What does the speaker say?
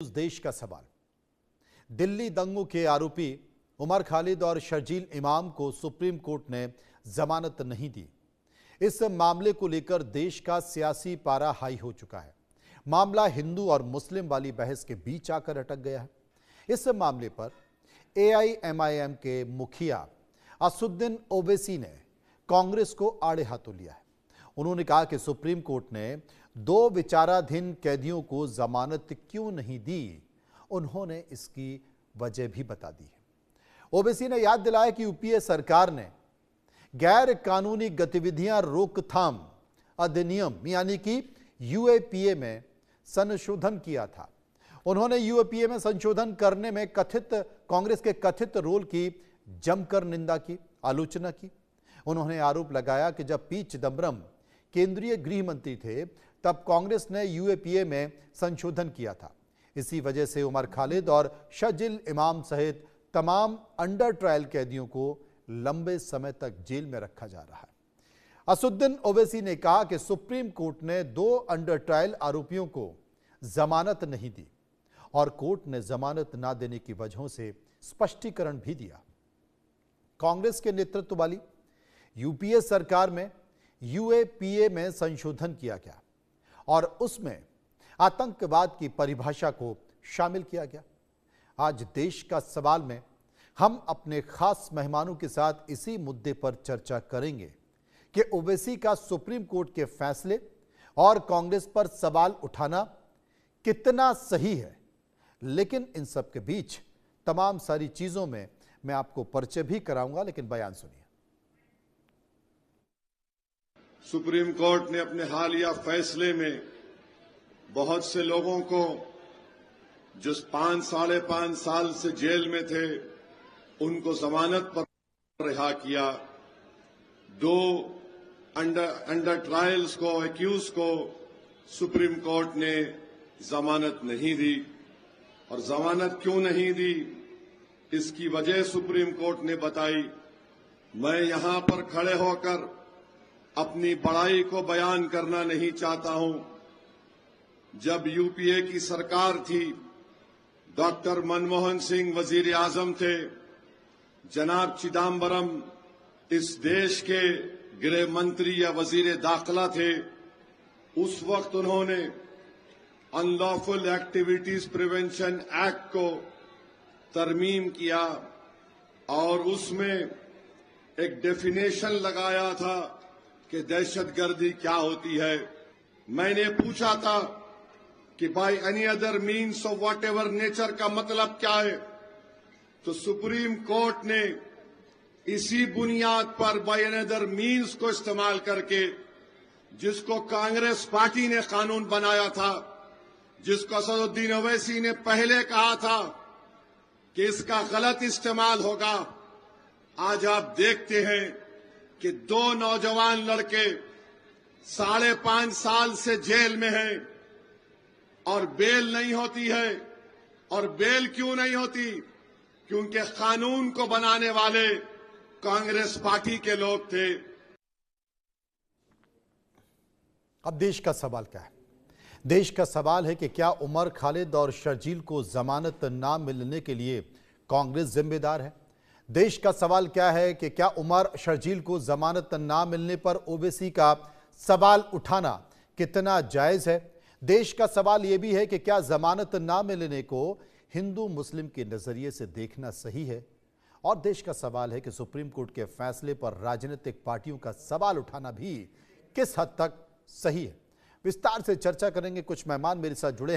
उस देश का सवाल। दिल्ली दंगों के आरोपी उमर खालिद और शर्जील इमाम को सुप्रीम कोर्ट ने जमानत नहीं दी। इस मामले को लेकर देश का सियासी पारा हाई हो चुका है। मामला हिंदू और मुस्लिम वाली बहस के बीच आकर अटक गया है। इस मामले पर एआईएमआईएम के मुखिया असुद्दीन ओवैसी ने कांग्रेस को आड़े हाथों लिया है। उन्होंने कहा कि सुप्रीम कोर्ट ने 2 विचाराधीन कैदियों को जमानत क्यों नहीं दी, उन्होंने इसकी वजह भी बता दी है। ओवैसी ने याद दिलाया कि यूपीए सरकार ने गैर कानूनी गतिविधियां रोकथाम अधिनियम यानी कि यूएपीए में संशोधन किया था। उन्होंने यूएपीए में संशोधन करने में कांग्रेस के कथित रोल की जमकर निंदा की, आलोचना की। उन्होंने आरोप लगाया कि जब पी चिदंबरम केंद्रीय गृह मंत्री थे तब कांग्रेस ने यूएपीए में संशोधन किया था। इसी वजह से उमर खालिद और शर्जील इमाम सहित तमाम अंडर ट्रायल कैदियों को लंबे समय तक जेल में रखा जा रहा है। असुद्दीन ओवैसी ने कहा कि सुप्रीम कोर्ट ने 2 अंडर ट्रायल आरोपियों को जमानत नहीं दी और कोर्ट ने जमानत ना देने की वजहों से स्पष्टीकरण भी दिया। कांग्रेस के नेतृत्व वाली यूपीए सरकार में यूएपीए में संशोधन किया गया और उसमें आतंकवाद की परिभाषा को शामिल किया गया। आज देश का सवाल में हम अपने खास मेहमानों के साथ इसी मुद्दे पर चर्चा करेंगे कि ओवैसी का सुप्रीम कोर्ट के फैसले और कांग्रेस पर सवाल उठाना कितना सही है। लेकिन इन सब के बीच तमाम सारी चीजों में मैं आपको परिचय भी कराऊंगा, लेकिन बयान सुनिए। सुप्रीम कोर्ट ने अपने हालिया फैसले में बहुत से लोगों को जो 5 - 5.5 साल से जेल में थे उनको जमानत पर रिहा किया। 2 अंडर ट्रायल्स को, एक्यूज को सुप्रीम कोर्ट ने जमानत नहीं दी और जमानत क्यों नहीं दी इसकी वजह सुप्रीम कोर्ट ने बताई। मैं यहां पर खड़े होकर अपनी बड़ाई को बयान करना नहीं चाहता हूं। जब यूपीए की सरकार थी, डॉक्टर मनमोहन सिंह वजीर आजम थे, जनाब चिदंबरम इस देश के गृह मंत्री या वजीर दाखिला थे। उस वक्त उन्होंने अनलॉफुल एक्टिविटीज प्रिवेंशन एक्ट को तरमीम किया और उसमें एक डेफिनेशन लगाया था कि दहशतगर्दी क्या होती है। मैंने पूछा था कि by any other means of what ever nature का मतलब क्या है, तो सुप्रीम कोर्ट ने इसी बुनियाद पर बाय एनी अदर मीन्स को इस्तेमाल करके, जिसको कांग्रेस पार्टी ने कानून बनाया था, जिसको असदुद्दीन ओवैसी ने पहले कहा था कि इसका गलत इस्तेमाल होगा, आज आप देखते हैं कि 2 नौजवान लड़के 5.5 साल से जेल में हैं और बेल नहीं होती है। और बेल क्यों नहीं होती? क्योंकि कानून को बनाने वाले कांग्रेस पार्टी के लोग थे। अब देश का सवाल क्या है? देश का सवाल है कि क्या उमर खालिद और शर्जील को जमानत ना मिलने के लिए कांग्रेस जिम्मेदार है? देश का सवाल क्या है कि क्या उमर शर्जील को जमानत ना मिलने पर ओवैसी का सवाल उठाना कितना जायज है? देश का सवाल यह भी है कि क्या जमानत ना मिलने को हिंदू मुस्लिम के नजरिए से देखना सही है? और देश का सवाल है कि सुप्रीम कोर्ट के फैसले पर राजनीतिक पार्टियों का सवाल उठाना भी किस हद तक सही है? विस्तार से चर्चा करेंगे। कुछ मेहमान मेरे साथ जुड़े हैं।